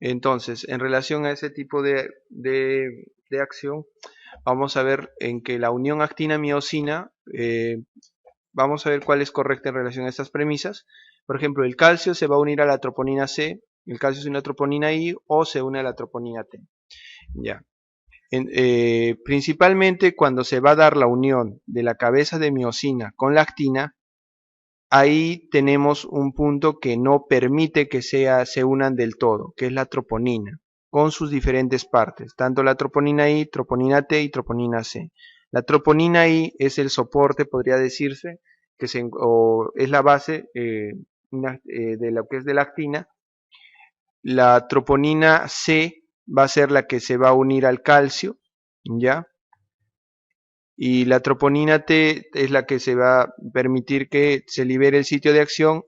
Entonces, en relación a ese tipo de acción, vamos a ver en que la unión actina-miosina, vamos a ver cuál es correcta en relación a estas premisas. Por ejemplo, el calcio se va a unir a la troponina C, el calcio se une a la troponina I o se une a la troponina T. Ya. Principalmente cuando se va a dar la unión de la cabeza de miosina con la actina, ahí tenemos un punto que no permite que se unan del todo, que es la troponina, con sus diferentes partes, tanto la troponina I, troponina T y troponina C. La troponina I es el soporte, podría decirse, o es la base de lo que es de la actina. La troponina C va a ser la que se va a unir al calcio, ¿ya? Y la troponina T es la que se va a permitir que se libere el sitio de acción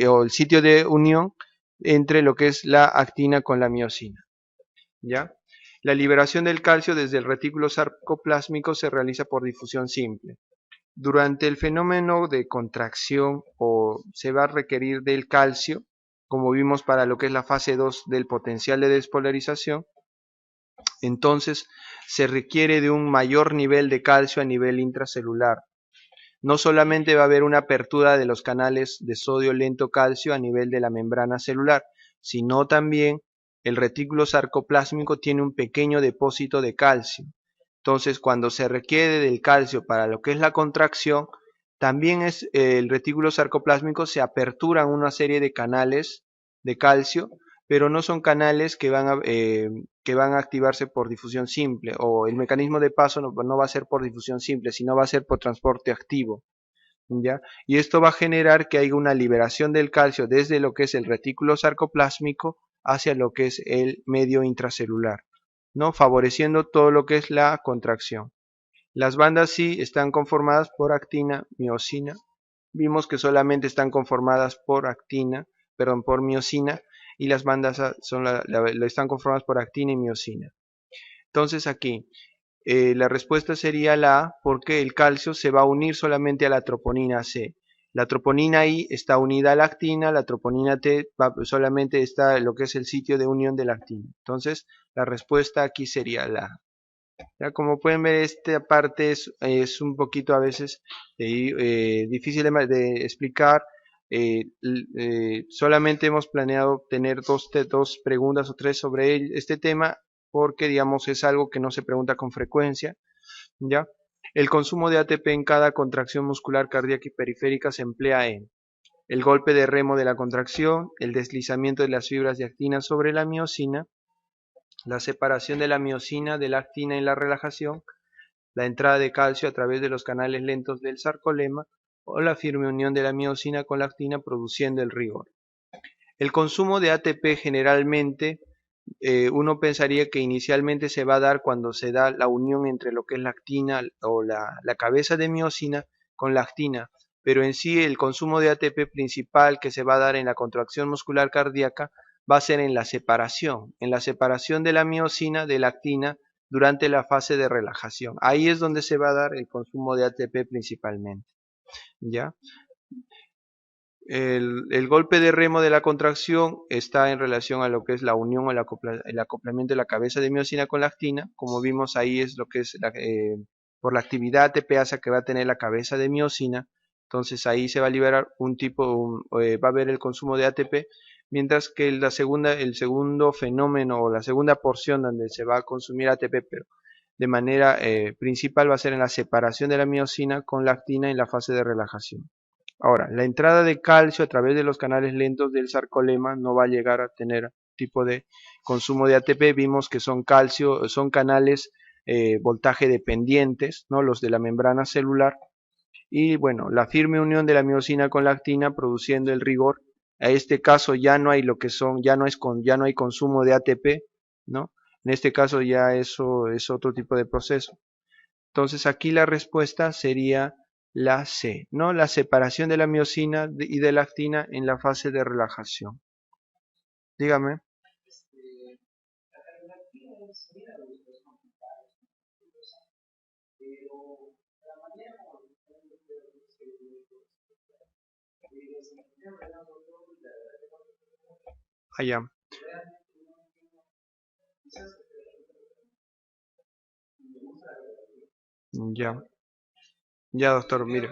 o el sitio de unión entre lo que es la actina con la miosina, ¿ya? La liberación del calcio desde el retículo sarcoplásmico se realiza por difusión simple. Durante el fenómeno de contracción se va a requerir del calcio, como vimos para lo que es la fase 2 del potencial de despolarización. Entonces se requiere de un mayor nivel de calcio a nivel intracelular. No solamente va a haber una apertura de los canales de sodio lento calcio a nivel de la membrana celular, sino también el retículo sarcoplásmico tiene un pequeño depósito de calcio. Entonces, cuando se requiere del calcio para lo que es la contracción, también el retículo sarcoplásmico se apertura en una serie de canales de calcio, pero no son canales que van a activarse por difusión simple, o el mecanismo de paso no va a ser por difusión simple, sino va a ser por transporte activo, ¿ya? Y esto va a generar que haya una liberación del calcio desde lo que es el retículo sarcoplásmico hacia lo que es el medio intracelular, ¿no? Favoreciendo todo lo que es la contracción. Las bandas sí están conformadas por actina, miosina. Vimos que solamente están conformadas por por miosina, y las bandas A están conformadas por actina y miosina. Entonces aquí, la respuesta sería la A, porque el calcio se va a unir solamente a la troponina C. La troponina I está unida a la actina, la troponina T solamente está en lo que es el sitio de unión de la actina. Entonces, la respuesta aquí sería la A. Ya, como pueden ver, esta parte es un poquito a veces difícil de explicar. Solamente hemos planeado tener dos preguntas o tres sobre este tema, porque digamos es algo que no se pregunta con frecuencia, ¿ya? El consumo de ATP en cada contracción muscular cardíaca y periférica se emplea en el golpe de remo de la contracción, el deslizamiento de las fibras de actina sobre la miosina, la separación de la miosina de la actina en la relajación, la entrada de calcio a través de los canales lentos del sarcolema o la firme unión de la miosina con la actina produciendo el rigor. El consumo de ATP generalmente uno pensaría que inicialmente se va a dar cuando se da la unión entre lo que es la actina o la cabeza de miosina con la actina, pero en sí el consumo de ATP principal que se va a dar en la contracción muscular cardíaca va a ser en la separación de la miosina de la actina durante la fase de relajación. Ahí es donde se va a dar el consumo de ATP principalmente, ¿ya? El golpe de remo de la contracción está en relación a lo que es la unión o el acoplamiento de la cabeza de miosina con la actina. Como vimos ahí es lo que es por la actividad ATPasa que va a tener la cabeza de miosina. Entonces ahí se va a liberar va a haber el consumo de ATP, mientras que el segundo fenómeno o la segunda porción donde se va a consumir ATP, pero de manera principal va a ser en la separación de la miosina con la actina en la fase de relajación. Ahora, la entrada de calcio a través de los canales lentos del sarcolema no va a llegar a tener tipo de consumo de ATP. Vimos que son canales voltaje dependientes, ¿no? Los de la membrana celular. Y bueno, la firme unión de la miosina con la actina produciendo el rigor. A este caso ya no hay ya no hay consumo de ATP, ¿no? En este caso ya eso es otro tipo de proceso. Entonces aquí la respuesta sería la C, ¿no? La separación de la miosina y de la actina en la fase de relajación. Dígame. Allá. Ya, ya doctor, mire.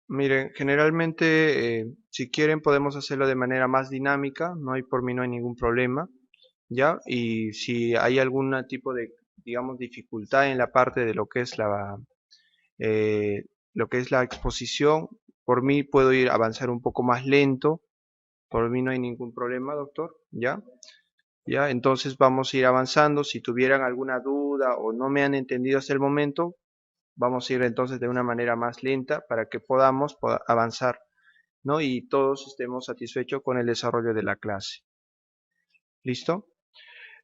Miren, generalmente si quieren podemos hacerlo de manera más dinámica, no hay por mí no hay ningún problema, ¿ya? Y si hay algún tipo de, digamos, dificultad en la parte de eh, lo que es la exposición, por mí puedo ir a avanzar un poco más lento, por mí no hay ningún problema, doctor, ¿ya? ¿Ya? Entonces vamos a ir avanzando. Si tuvieran alguna duda o no me han entendido hasta el momento, vamos a ir entonces de una manera más lenta para que podamos avanzar, ¿no? Y todos estemos satisfechos con el desarrollo de la clase. ¿Listo?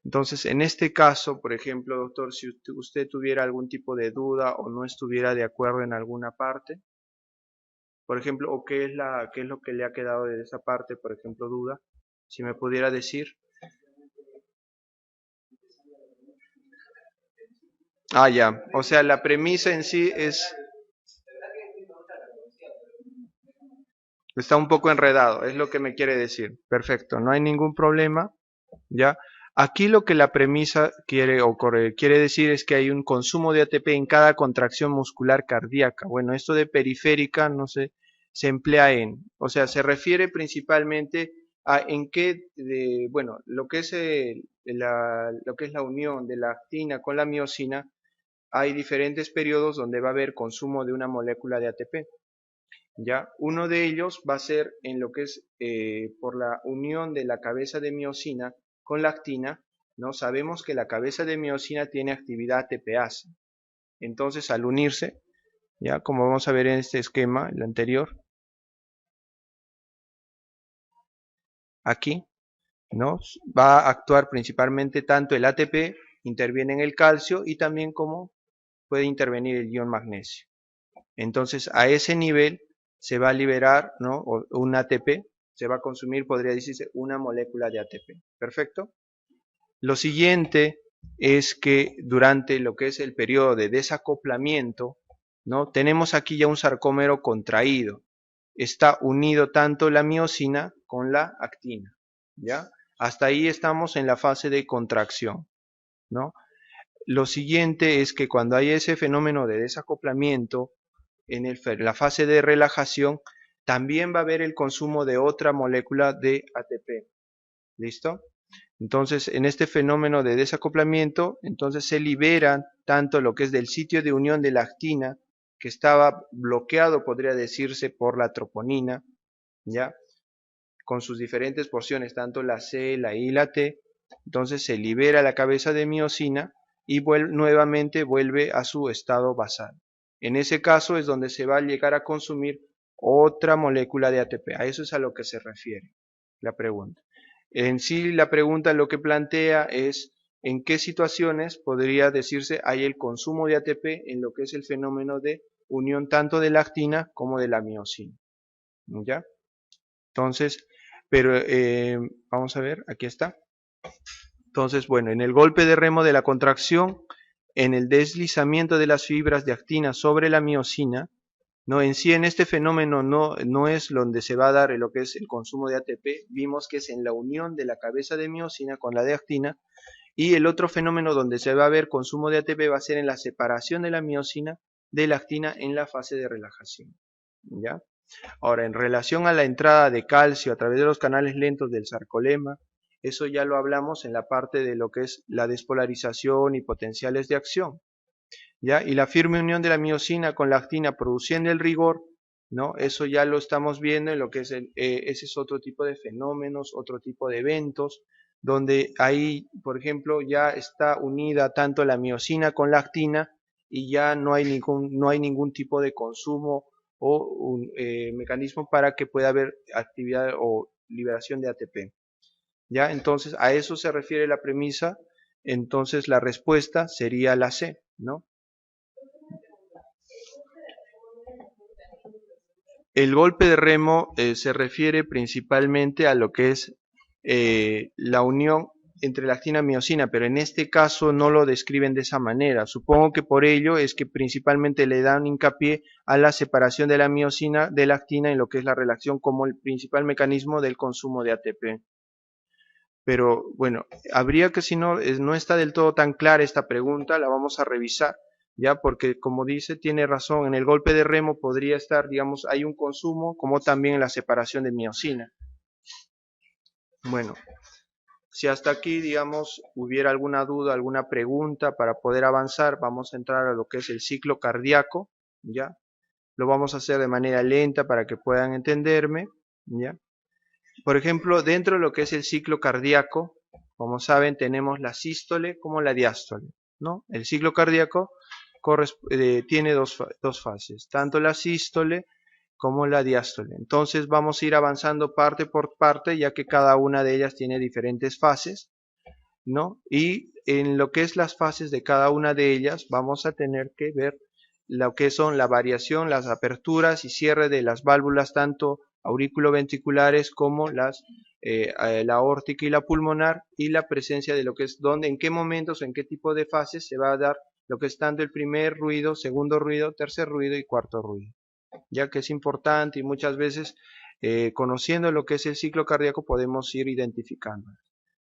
Entonces, en este caso, por ejemplo, doctor, si usted tuviera algún tipo de duda o no estuviera de acuerdo en alguna parte, por ejemplo, o qué es lo que le ha quedado de esa parte, por ejemplo, duda, si me pudiera decir. Ah, ya. O sea, la premisa en sí está un poco enredado, es lo que me quiere decir. Perfecto, no hay ningún problema, ¿ya? Aquí lo que la premisa quiere decir es que hay un consumo de ATP en cada contracción muscular cardíaca. Bueno, esto de periférica no sé, se emplea o sea, se refiere principalmente a en qué, bueno, lo que es lo que es la unión de la actina con la miosina, hay diferentes periodos donde va a haber consumo de una molécula de ATP. ¿Ya? Uno de ellos va a ser en lo que es por la unión de la cabeza de miosina con la actina, ¿no? Sabemos que la cabeza de miosina tiene actividad ATPase. Entonces, al unirse, ya como vamos a ver en este esquema, el anterior, aquí, ¿no? Va a actuar principalmente tanto el ATP, interviene en el calcio y también como puede intervenir el ion magnesio. Entonces, a ese nivel se va a liberar, ¿no? Un ATP, se va a consumir, podría decirse, una molécula de ATP. ¿Perfecto? Lo siguiente es que durante lo que es el periodo de desacoplamiento, ¿no? Tenemos aquí ya un sarcómero contraído. Está unido tanto la miosina con la actina, ¿ya? Hasta ahí estamos en la fase de contracción, ¿no? Lo siguiente es que cuando hay ese fenómeno de desacoplamiento, en la fase de relajación, también va a haber el consumo de otra molécula de ATP. ¿Listo? Entonces, en este fenómeno de desacoplamiento, entonces se liberan tanto lo que es del sitio de unión de la actina, que estaba bloqueado, podría decirse, por la troponina, ¿ya? Con sus diferentes porciones, tanto la C, la I y la T, entonces se libera la cabeza de miosina y nuevamente vuelve a su estado basal. En ese caso es donde se va a llegar a consumir otra molécula de ATP. A eso es a lo que se refiere la pregunta. En sí, la pregunta lo que plantea es en qué situaciones podría decirse hay el consumo de ATP en lo que es el fenómeno de unión tanto de la actina como de la miosina. ¿Ya? Entonces, pero vamos a ver, aquí está. Entonces, bueno, en el golpe de remo de la contracción, en el deslizamiento de las fibras de actina sobre la miosina, no, en sí en este fenómeno no es donde se va a dar lo que es el consumo de ATP, vimos que es en la unión de la cabeza de miosina con la de actina, y el otro fenómeno donde se va a ver consumo de ATP va a ser en la separación de la miosina de la actina en la fase de relajación. ¿Ya? Ahora, en relación a la entrada de calcio a través de los canales lentos del sarcolema, eso ya lo hablamos en la parte de lo que es la despolarización y potenciales de acción. ¿Ya? Y la firme unión de la miosina con la actina produciendo el rigor, ¿no? Eso ya lo estamos viendo en lo que es ese es otro tipo de fenómenos, otro tipo de eventos, donde ahí, por ejemplo, ya está unida tanto la miosina con la actina y ya no hay ningún tipo de consumo o un mecanismo para que pueda haber actividad o liberación de ATP. ¿Ya? Entonces, a eso se refiere la premisa, entonces la respuesta sería la C, ¿no? El golpe de remo se refiere principalmente a lo que es la unión, entre la actina y miosina, pero en este caso no lo describen de esa manera. Supongo que por ello es que principalmente le dan hincapié a la separación de la miosina de la actina en lo que es la relación como el principal mecanismo del consumo de ATP. Pero bueno, habría que si no, no está del todo tan clara esta pregunta, la vamos a revisar, ya, porque como dice, tiene razón, en el golpe de remo podría estar, digamos, hay un consumo, como también en la separación de miosina. Bueno, si hasta aquí, digamos, hubiera alguna duda, alguna pregunta para poder avanzar, vamos a entrar a lo que es el ciclo cardíaco, ¿ya? Lo vamos a hacer de manera lenta para que puedan entenderme, ¿ya? Por ejemplo, dentro de lo que es el ciclo cardíaco, como saben, tenemos la sístole como la diástole, ¿no? El ciclo cardíaco tiene dos fases, tanto la sístole como la diástole. Entonces vamos a ir avanzando parte por parte, ya que cada una de ellas tiene diferentes fases, ¿no? Y en lo que es las fases de cada una de ellas, vamos a tener que ver lo que son la variación, las aperturas y cierre de las válvulas, tanto auriculoventriculares como la aórtica y la pulmonar, y la presencia de lo que es dónde, en qué momentos, en qué tipo de fases se va a dar lo que es tanto el primer ruido, segundo ruido, tercer ruido y cuarto ruido, ya que es importante y muchas veces conociendo lo que es el ciclo cardíaco podemos ir identificando.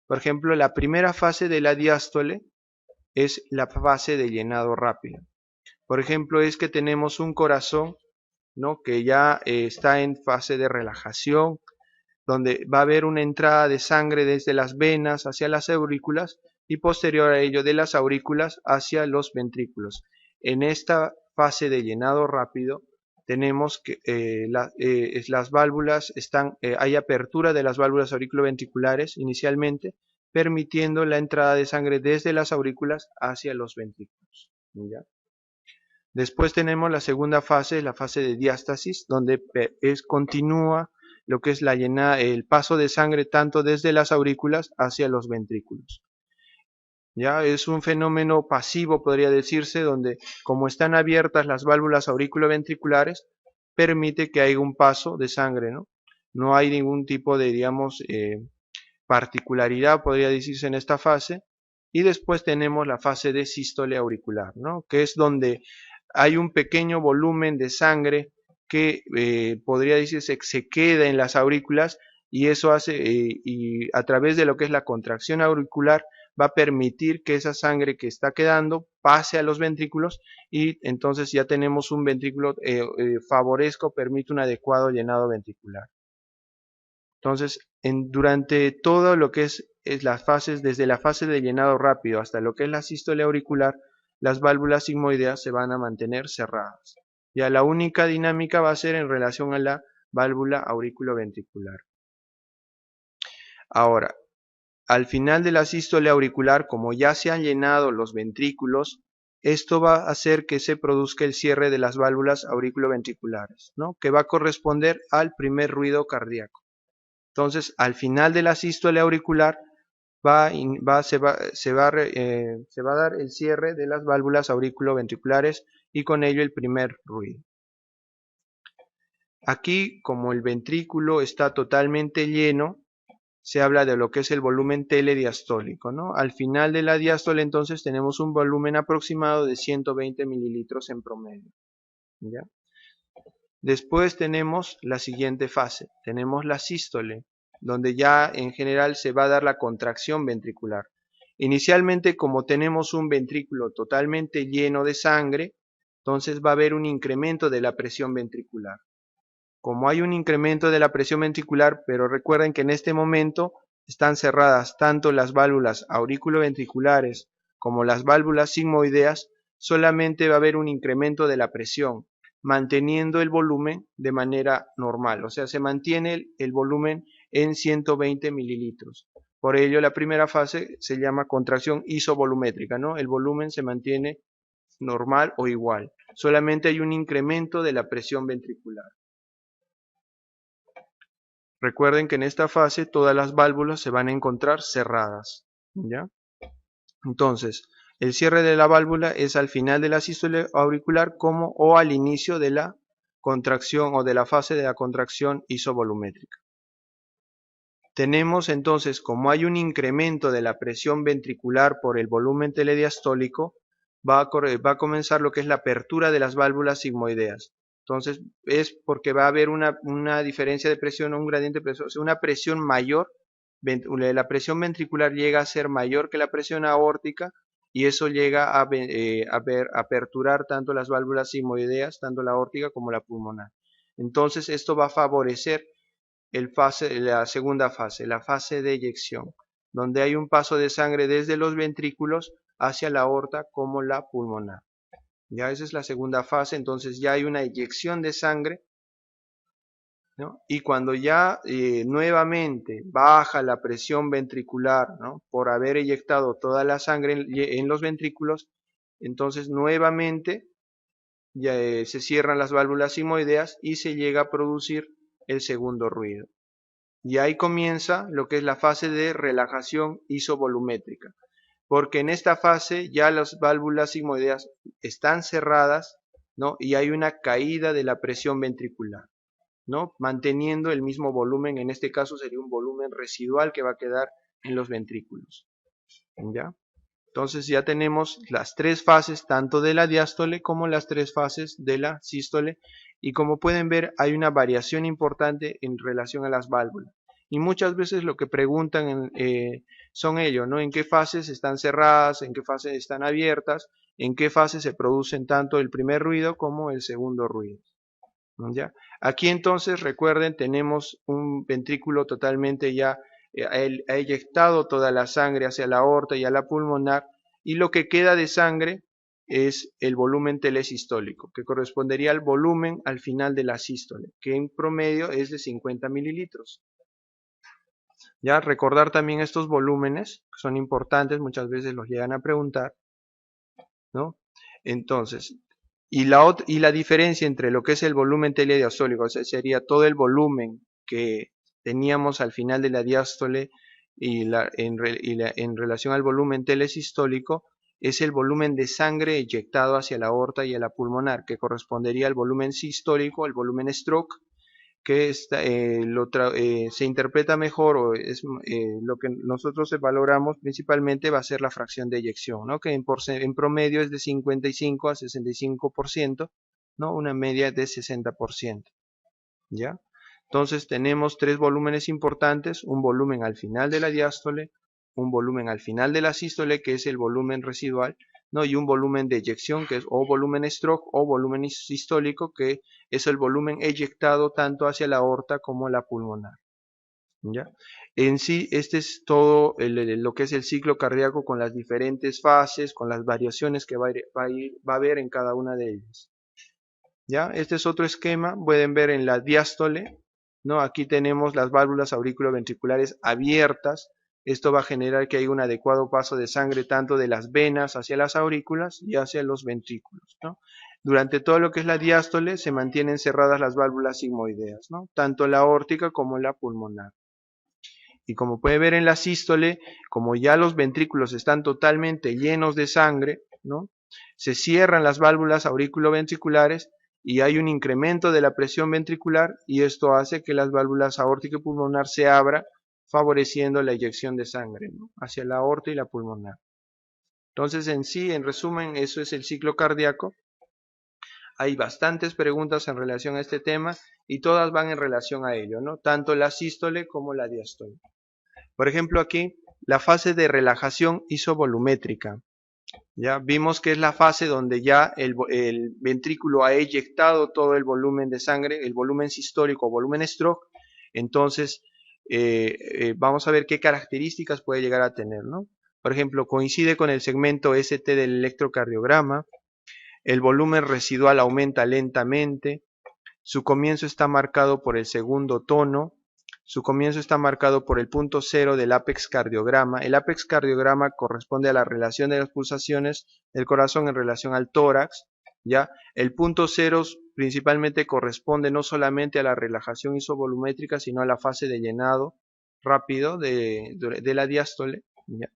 Por ejemplo, la primera fase de la diástole es la fase de llenado rápido. Por ejemplo, es que tenemos un corazón, ¿no?, que ya está en fase de relajación, donde va a haber una entrada de sangre desde las venas hacia las aurículas y posterior a ello de las aurículas hacia los ventrículos. En esta fase de llenado rápido tenemos que las válvulas hay apertura de las válvulas auriculoventriculares inicialmente, permitiendo la entrada de sangre desde las aurículas hacia los ventrículos, ¿ya? Después tenemos la segunda fase, la fase de diástasis, donde continúa lo que es el paso de sangre tanto desde las aurículas hacia los ventrículos. Ya es un fenómeno pasivo, podría decirse, donde como están abiertas las válvulas auriculoventriculares, permite que haya un paso de sangre, ¿no? No hay ningún tipo de, digamos, particularidad, podría decirse, en esta fase. Y después tenemos la fase de sístole auricular, ¿no?, que es donde hay un pequeño volumen de sangre que podría decirse que se queda en las aurículas, y eso hace, y a través de lo que es la contracción auricular, va a permitir que esa sangre que está quedando pase a los ventrículos, y entonces ya tenemos un ventrículo favorezco, permite un adecuado llenado ventricular. Entonces, durante todo lo que es las fases, desde la fase de llenado rápido hasta lo que es la sístole auricular, las válvulas sigmoideas se van a mantener cerradas. Ya la única dinámica va a ser en relación a la válvula auriculoventricular. Ahora, al final de la sístole auricular, como ya se han llenado los ventrículos, esto va a hacer que se produzca el cierre de las válvulas auriculoventriculares, ¿no?, que va a corresponder al primer ruido cardíaco. Entonces, al final de la sístole auricular se va a dar el cierre de las válvulas auriculoventriculares y con ello el primer ruido. Aquí, como el ventrículo está totalmente lleno, se habla de lo que es el volumen telediastólico, ¿no? Al final de la diástole, entonces, tenemos un volumen aproximado de 120 mililitros en promedio, ¿ya? Después tenemos la siguiente fase, tenemos la sístole, donde ya en general se va a dar la contracción ventricular. Inicialmente, como tenemos un ventrículo totalmente lleno de sangre, entonces va a haber un incremento de la presión ventricular. Como hay un incremento de la presión ventricular, pero recuerden que en este momento están cerradas tanto las válvulas auriculoventriculares como las válvulas sigmoideas, solamente va a haber un incremento de la presión, manteniendo el volumen de manera normal, o sea, se mantiene el volumen en 120 mililitros. Por ello, la primera fase se llama contracción isovolumétrica, ¿no? El volumen se mantiene normal o igual, solamente hay un incremento de la presión ventricular. Recuerden que en esta fase todas las válvulas se van a encontrar cerradas, ¿ya? Entonces, el cierre de la válvula es al final de la sístole auricular o al inicio de la contracción o de la fase de la contracción isovolumétrica. tenemos entonces, como hay un incremento de la presión ventricular por el volumen telediastólico, va a comenzar lo que es la apertura de las válvulas sigmoideas. Entonces es porque va a haber una diferencia de presión o un gradiente de presión, o sea, una presión mayor, la presión ventricular llega a ser mayor que la presión aórtica y eso llega a aperturar tanto las válvulas sigmoideas, tanto la aórtica como la pulmonar. Entonces esto va a favorecer la segunda fase, la fase de eyección, donde hay un paso de sangre desde los ventrículos hacia la aorta como la pulmonar. Ya esa es la segunda fase, entonces ya hay una eyección de sangre, ¿no? Y cuando ya nuevamente baja la presión ventricular, ¿no? Por haber eyectado toda la sangre en los ventrículos, entonces nuevamente ya, se cierran las válvulas sigmoideas y se llega a producir el segundo ruido. Y ahí comienza lo que es la fase de relajación isovolumétrica, porque en esta fase ya las válvulas sigmoideas están cerradas, ¿no? Y hay una caída de la presión ventricular, ¿no? Manteniendo el mismo volumen, en este caso sería un volumen residual que va a quedar en los ventrículos, ¿ya? Entonces ya tenemos las tres fases, tanto de la diástole como las tres fases de la sístole, y como pueden ver hay una variación importante en relación a las válvulas. Y muchas veces lo que preguntan son ellos, ¿no? ¿En qué fases están cerradas? ¿En qué fases están abiertas? ¿En qué fase se producen tanto el primer ruido como el segundo ruido? ¿Ya? Aquí entonces recuerden tenemos un ventrículo totalmente ya ha eyectado toda la sangre hacia la aorta y a la pulmonar y lo que queda de sangre es el volumen telesistólico que correspondería al volumen al final de la sístole que en promedio es de 50 mililitros. Ya recordar también estos volúmenes que son importantes, muchas veces los llegan a preguntar, ¿no? Entonces y la diferencia entre lo que es el volumen telediastólico, o sea, sería todo el volumen que teníamos al final de la diástole en relación al volumen telesistólico, es el volumen de sangre eyectado hacia la aorta y a la pulmonar, que correspondería al volumen sistólico, al volumen stroke, que se interpreta mejor o es lo que nosotros valoramos principalmente va a ser la fracción de eyección, ¿no? Que en promedio es de 55 a 65%, ¿no? Una media de 60%, ¿ya? Entonces tenemos tres volúmenes importantes, un volumen al final de la diástole, un volumen al final de la sístole, que es el volumen residual, ¿no? Y un volumen de eyección, que es o volumen stroke o volumen sistólico, que es el volumen eyectado tanto hacia la aorta como la pulmonar, ¿ya? En sí, este es todo lo que es el ciclo cardíaco con las diferentes fases, con las variaciones que va a haber en cada una de ellas. ¿Ya? Este es otro esquema, pueden ver en la diástole, ¿no? Aquí tenemos las válvulas auriculoventriculares abiertas. Esto va a generar que haya un adecuado paso de sangre tanto de las venas hacia las aurículas y hacia los ventrículos, ¿no? Durante todo lo que es la diástole se mantienen cerradas las válvulas sigmoideas, ¿no? Tanto la aórtica como la pulmonar. Y como puede ver en la sístole, como ya los ventrículos están totalmente llenos de sangre, ¿no? Se cierran las válvulas auriculoventriculares y hay un incremento de la presión ventricular y esto hace que las válvulas aórtica y pulmonar se abran, favoreciendo la eyección de sangre, ¿no? Hacia la aorta y la pulmonar. Entonces en sí, en resumen, eso es el ciclo cardíaco. Hay bastantes preguntas en relación a este tema y todas van en relación a ello, ¿no? Tanto la sístole como la diástole. Por ejemplo aquí, la fase de relajación isovolumétrica. Ya vimos que es la fase donde ya el ventrículo ha eyectado todo el volumen de sangre, el volumen sistólico o volumen stroke. Entonces, vamos a ver qué características puede llegar a tener, ¿no? Por ejemplo, coincide con el segmento ST del electrocardiograma, el volumen residual aumenta lentamente, su comienzo está marcado por el segundo tono, su comienzo está marcado por el punto cero del apex cardiograma. El apex cardiograma corresponde a la relación de las pulsaciones del corazón en relación al tórax, ¿ya? El punto cero principalmente corresponde no solamente a la relajación isovolumétrica, sino a la fase de llenado rápido de la diástole, ¿ya?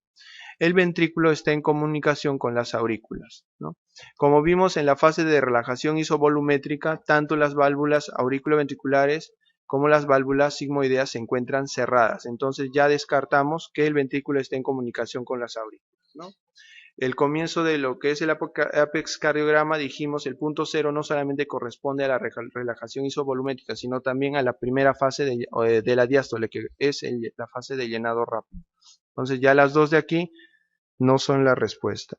El ventrículo está en comunicación con las aurículas, ¿no? Como vimos en la fase de relajación isovolumétrica, tanto las válvulas auriculoventriculares como las válvulas sigmoideas se encuentran cerradas. Entonces ya descartamos que el ventrículo esté en comunicación con las aurículas, ¿no? El comienzo de lo que es el apex cardiograma, dijimos, el punto cero no solamente corresponde a la relajación isovolumétrica, sino también a la primera fase de la diástole, que es la fase de llenado rápido. Entonces ya las dos de aquí no son la respuesta.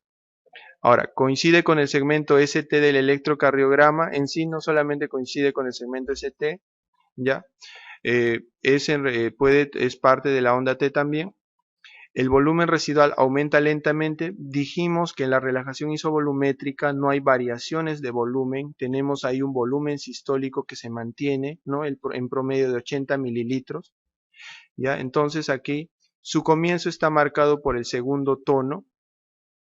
Ahora, coincide con el segmento ST del electrocardiograma, en sí no solamente coincide con el segmento ST, ¿ya? Es parte de la onda T también. El volumen residual aumenta lentamente. Dijimos que en la relajación isovolumétrica no hay variaciones de volumen. Tenemos ahí un volumen sistólico que se mantiene, ¿no? En promedio de 80 mililitros. ¿Ya? Entonces aquí su comienzo está marcado por el segundo tono,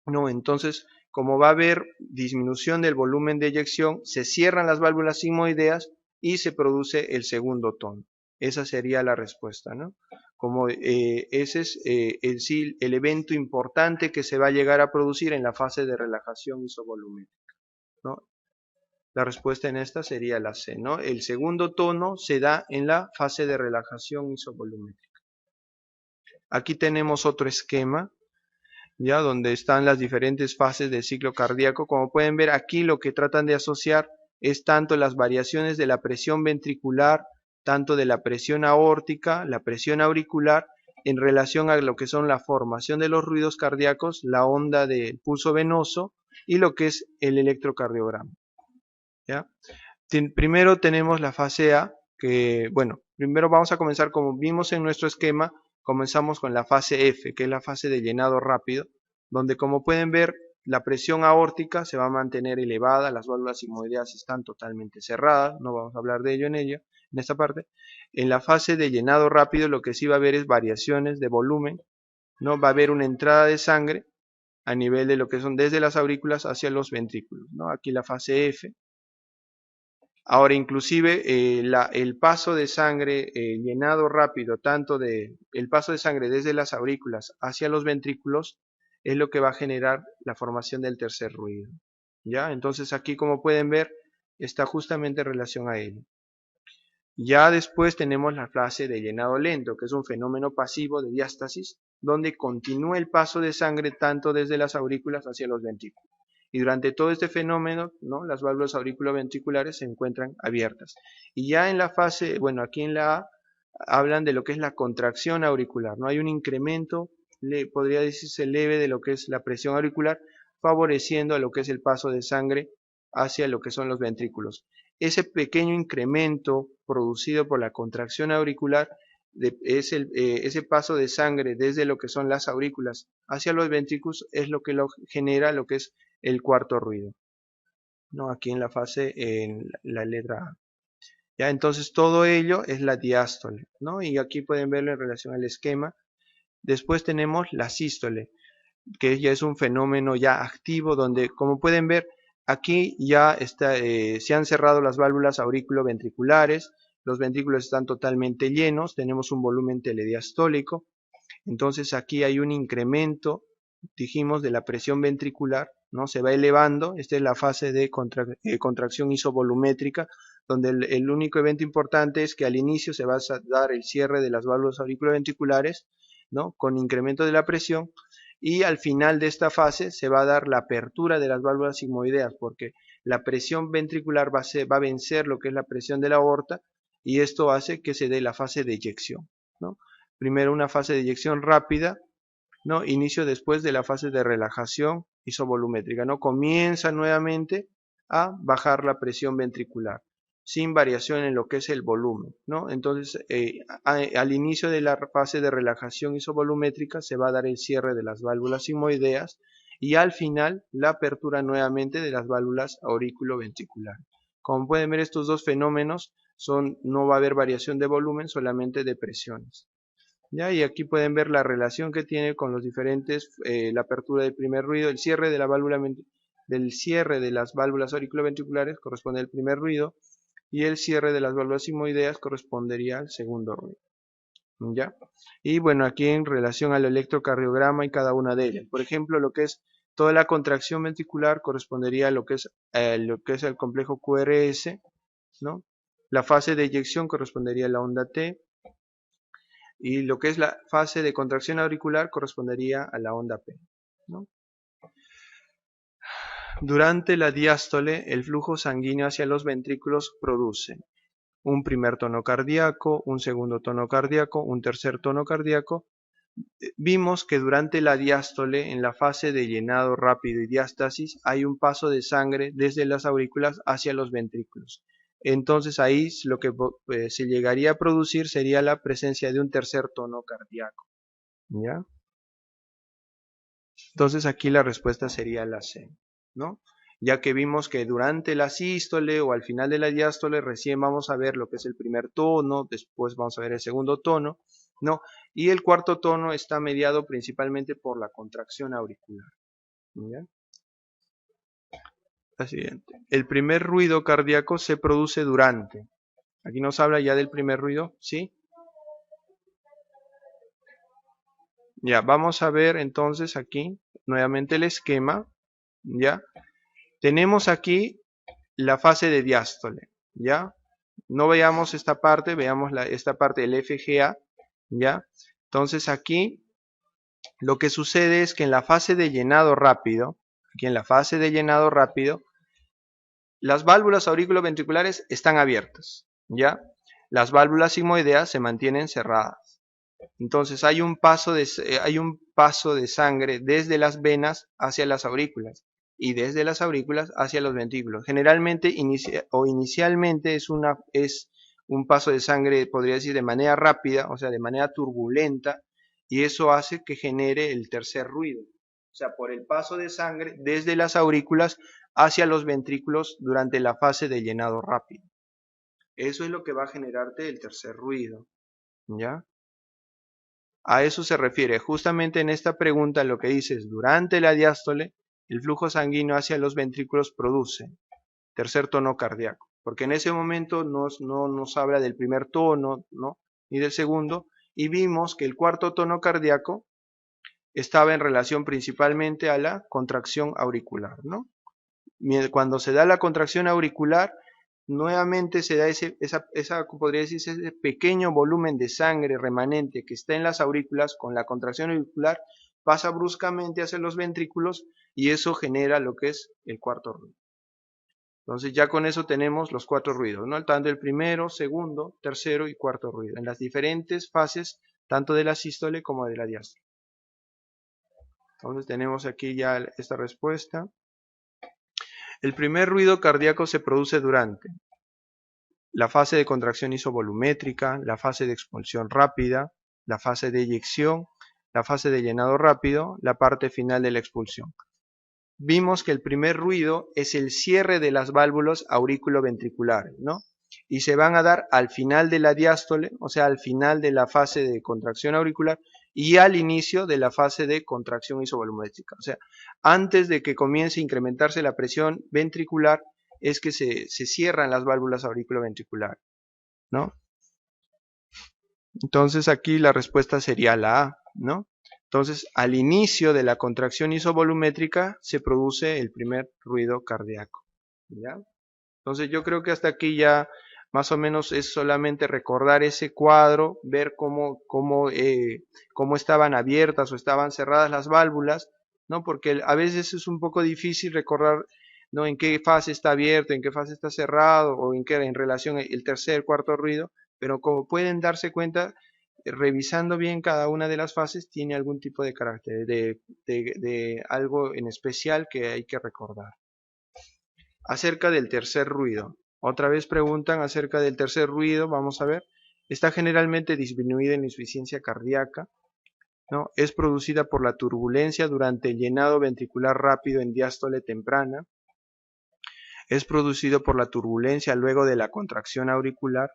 ¿no? Entonces, como va a haber disminución del volumen de eyección, se cierran las válvulas sigmoideas y se produce el segundo tono. Esa sería la respuesta, ¿no? Como ese es el evento importante que se va a llegar a producir en la fase de relajación isovolumétrica, ¿no? La respuesta en esta sería la C, ¿no? El segundo tono se da en la fase de relajación isovolumétrica. Aquí tenemos otro esquema, ya donde están las diferentes fases del ciclo cardíaco. Como pueden ver aquí, lo que tratan de asociar es tanto las variaciones de la presión ventricular, tanto de la presión aórtica, la presión auricular, en relación a lo que son la formación de los ruidos cardíacos, la onda del pulso venoso y lo que es el electrocardiograma, ¿ya? Primero tenemos la fase A, que bueno, primero vamos a comenzar como vimos en nuestro esquema. Comenzamos con la fase F, que es la fase de llenado rápido, donde como pueden ver la presión aórtica se va a mantener elevada, las válvulas sigmoideas están totalmente cerradas, no vamos a hablar de ello en esta parte. En la fase de llenado rápido lo que sí va a haber es variaciones de volumen, ¿no? Va a haber una entrada de sangre a nivel de lo que son desde las aurículas hacia los ventrículos, ¿no? Aquí la fase F. Ahora, inclusive el paso de sangre llenado rápido, el paso de sangre desde las aurículas hacia los ventrículos, es lo que va a generar la formación del tercer ruido, ¿ya? Entonces aquí, como pueden ver, está justamente en relación a ello. Ya después tenemos la fase de llenado lento, que es un fenómeno pasivo de diástasis, donde continúa el paso de sangre tanto desde las aurículas hacia los ventrículos. Y durante todo este fenómeno, ¿no?, las válvulas auriculoventriculares se encuentran abiertas. Y ya en la fase, bueno, aquí en la A, hablan de lo que es la contracción auricular, ¿no? Hay un incremento, podría decirse leve, de lo que es la presión auricular, favoreciendo a lo que es el paso de sangre hacia lo que son los ventrículos. Ese pequeño incremento producido por la contracción auricular ese paso de sangre desde lo que son las aurículas hacia los ventrículos es lo que genera lo que es el cuarto ruido, ¿no? Aquí en la fase, en la letra A. ¿Ya? Entonces todo ello es la diástole, ¿no? Y aquí pueden verlo en relación al esquema. Después tenemos la sístole, que ya es un fenómeno ya activo, donde como pueden ver, aquí ya se han cerrado las válvulas auriculoventriculares, los ventrículos están totalmente llenos, tenemos un volumen telediastólico, entonces aquí hay un incremento, dijimos, de la presión ventricular, ¿no? Se va elevando. Esta es la fase de contracción isovolumétrica, donde el único evento importante es que al inicio se va a dar el cierre de las válvulas auriculoventriculares, ¿no?, con incremento de la presión, y al final de esta fase se va a dar la apertura de las válvulas sigmoideas, porque la presión ventricular va a vencer lo que es la presión de la aorta, y esto hace que se dé la fase de eyección, ¿no? Primero una fase de eyección rápida, ¿no? Inicio después de la fase de relajación isovolumétrica, ¿no? Comienza nuevamente a bajar la presión ventricular, sin variación en lo que es el volumen, ¿no? Entonces, al inicio de la fase de relajación isovolumétrica se va a dar el cierre de las válvulas sigmoideas y al final la apertura nuevamente de las válvulas auriculoventriculares. Como pueden ver, estos dos fenómenos no va a haber variación de volumen, solamente de presiones. ¿Ya? Y aquí pueden ver la relación que tiene con los diferentes, la apertura del primer ruido, el cierre de la válvula, del cierre de las válvulas auriculoventriculares corresponde al primer ruido, y el cierre de las válvulas sigmoideas correspondería al segundo ruido, ¿ya? Y bueno, aquí en relación al electrocardiograma y cada una de ellas, por ejemplo, lo que es toda la contracción ventricular correspondería a lo que es el complejo QRS, ¿no? La fase de eyección correspondería a la onda T, y lo que es la fase de contracción auricular correspondería a la onda P, ¿no? Durante la diástole, el flujo sanguíneo hacia los ventrículos produce un primer tono cardíaco, un segundo tono cardíaco, un tercer tono cardíaco. Vimos que durante la diástole, en la fase de llenado rápido y diástasis, hay un paso de sangre desde las aurículas hacia los ventrículos. Entonces ahí lo que se llegaría a producir sería la presencia de un tercer tono cardíaco, ¿ya? Entonces aquí la respuesta sería la C, ¿no? Ya que vimos que durante la sístole o al final de la diástole recién vamos a ver lo que es el primer tono, después vamos a ver el segundo tono, ¿no? Y el cuarto tono está mediado principalmente por la contracción auricular, ¿ya? La siguiente. El primer ruido cardíaco se produce durante. Aquí nos habla ya del primer ruido, ¿sí? Ya, vamos a ver entonces aquí nuevamente el esquema, ¿ya? Tenemos aquí la fase de diástole, ¿ya? No veamos esta parte, veamos esta parte del FGA, ¿ya? Entonces aquí lo que sucede es que en la fase de llenado rápido, aquí en la fase de llenado rápido, las válvulas auriculoventriculares están abiertas, ¿ya? Las válvulas sigmoideas se mantienen cerradas. Entonces hay un paso de sangre desde las venas hacia las aurículas y desde las aurículas hacia los ventrículos. Generalmente inicialmente es un paso de sangre, podría decir, de manera rápida, o sea, de manera turbulenta, y eso hace que genere el tercer ruido. O sea, por el paso de sangre desde las aurículas hacia los ventrículos durante la fase de llenado rápido. Eso es lo que va a generarte el tercer ruido, ¿ya? A eso se refiere. Justamente en esta pregunta lo que dice es, durante la diástole, el flujo sanguíneo hacia los ventrículos produce tercer tono cardíaco, porque en ese momento no nos habla del primer tono, ¿no? Ni del segundo, y vimos que el cuarto tono cardíaco estaba en relación principalmente a la contracción auricular, ¿no? Cuando se da la contracción auricular, nuevamente se da podría decirse, ese pequeño volumen de sangre remanente que está en las aurículas con la contracción auricular, pasa bruscamente hacia los ventrículos y eso genera lo que es el cuarto ruido. Entonces ya con eso tenemos los cuatro ruidos, ¿no? Tanto el primero, segundo, tercero y cuarto ruido, en las diferentes fases, tanto de la sístole como de la diástole. Entonces tenemos aquí ya esta respuesta. El primer ruido cardíaco se produce durante la fase de contracción isovolumétrica, la fase de expulsión rápida, la fase de eyección, la fase de llenado rápido, la parte final de la expulsión. Vimos que el primer ruido es el cierre de las válvulas auriculoventriculares, ¿no? Y se van a dar al final de la diástole, o sea, al final de la fase de contracción auricular y al inicio de la fase de contracción isovolumétrica. O sea, antes de que comience a incrementarse la presión ventricular, es que se cierran las válvulas auriculoventriculares, ¿no? Entonces aquí la respuesta sería la A, ¿no? Entonces, al inicio de la contracción isovolumétrica se produce el primer ruido cardíaco, ¿ya? Entonces yo creo que hasta aquí ya más o menos es solamente recordar ese cuadro, ver cómo estaban abiertas o estaban cerradas las válvulas, ¿no? Porque a veces es un poco difícil recordar, ¿no? En qué fase está abierto, en qué fase está cerrado, o en relación el tercer, cuarto ruido, pero como pueden darse cuenta, revisando bien cada una de las fases, tiene algún tipo de carácter, de algo en especial que hay que recordar. Acerca del tercer ruido. Otra vez preguntan acerca del tercer ruido, vamos a ver. Está generalmente disminuida en insuficiencia cardíaca, ¿no? Es producida por la turbulencia durante el llenado ventricular rápido en diástole temprana. Es producido por la turbulencia luego de la contracción auricular.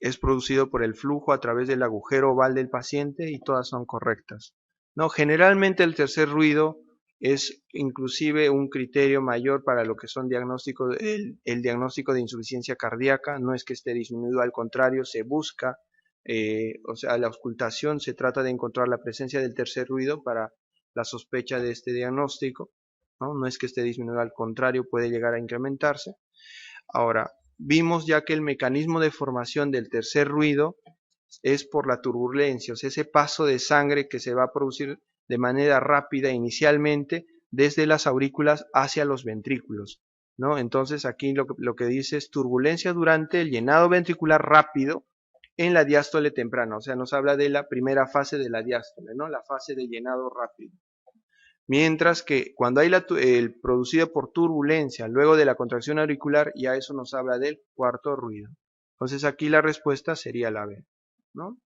Es producido por el flujo a través del agujero oval del paciente y todas son correctas. No, generalmente el tercer ruido es inclusive un criterio mayor para lo que son diagnósticos, el diagnóstico de insuficiencia cardíaca, no es que esté disminuido, al contrario, se busca, o sea, la auscultación se trata de encontrar la presencia del tercer ruido para la sospecha de este diagnóstico, ¿no? No es que esté disminuido, al contrario, puede llegar a incrementarse. Ahora, vimos ya que el mecanismo de formación del tercer ruido es por la turbulencia, o sea, ese paso de sangre que se va a producir de manera rápida inicialmente desde las aurículas hacia los ventrículos, ¿no? Entonces aquí lo que dice es turbulencia durante el llenado ventricular rápido en la diástole temprana, o sea, nos habla de la primera fase de la diástole, ¿no? La fase de llenado rápido. Mientras que cuando hay el producido por turbulencia luego de la contracción auricular, ya eso nos habla del cuarto ruido. Entonces aquí la respuesta sería la B, ¿no?